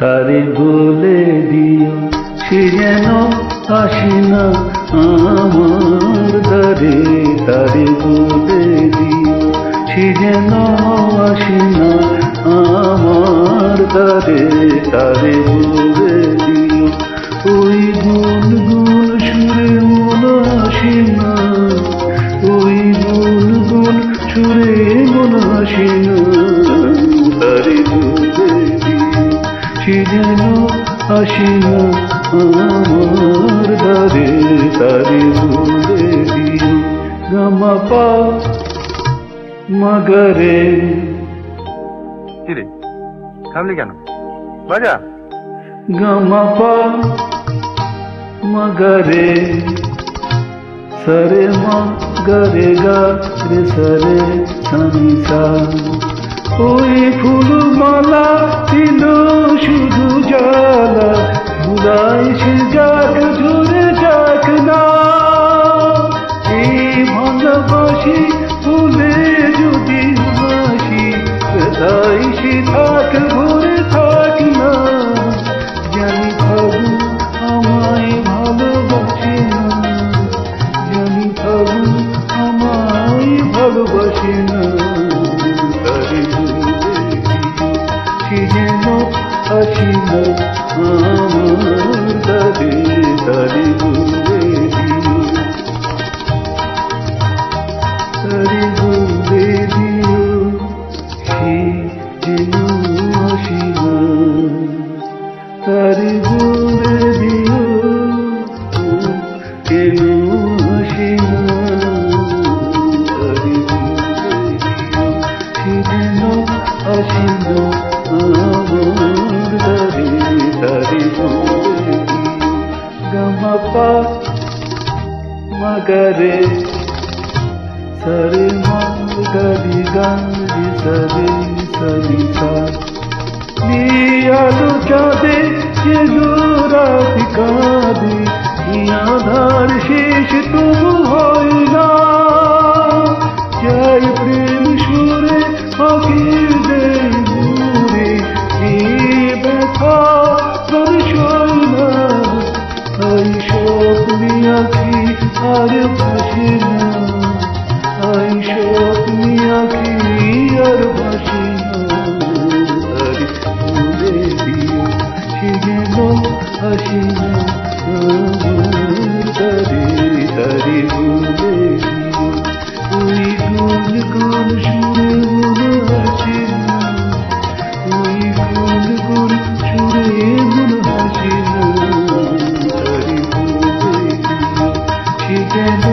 তারে বলে দিও সে যেন আসে না আমার দ্বারে। তারে বলে দিও সে যেন আসে না আমার দ্বারে। তারে বলে দিও ওই গুনগুন সুরে মন আসে না, ওই গুনগুন সুরে মন আসে না। তারে বলে দিও সে যেন আসে না আমার দ্বারে। তারে বলে দিও গামা পা মগরে। কিরে থামলি কেন? বাজা। গামা পা মগরে সরে মা গরে গা রে সরে সানি সা। ওই ফুলমালা ছিল শুধু জ্বালা, ভুলাই সে যাক ঝরে যাক না। এই ভালোবাসি ফুলে যদি হাসি, তাই সে থাক ভরে থাক না। জানি ফাগু আমায় ভালোবাসে না, জানি ফাগু আমায় ভালোবাসে না। তারে সে যেন আসে না আমার দ্বারে। তারে বলে দিও, তারে বলে দিও সে যেন আসে না। তারে বলে দিও কেন আসে না। তারে বলে দিও সে যেন আসে না আমার দ্বারে। তারে বলে দিও গামা পা মগরে সরে মা গরি গারি সরে সরি সা। আলো চাঁদে চেলো রাত কাঁদে, আধার শেষ তবু হয় না। যাই প্রেম সুরে আখির দেয় ঘুরে, এই ব্যথা তোর সয় না। আই স্বপ্নে আঁখি আর ভাসে না, আই স্বপ্নে আঁখি আর ভাসে না। তারে বলে দিও সে যেন আসে না আমার দ্বারে। তারে বলে দিও ওই গুনগুন সুরে মন আসে না, ওই গুনগুন সুরে মন আসে না। তারে বলে দিও সে যেন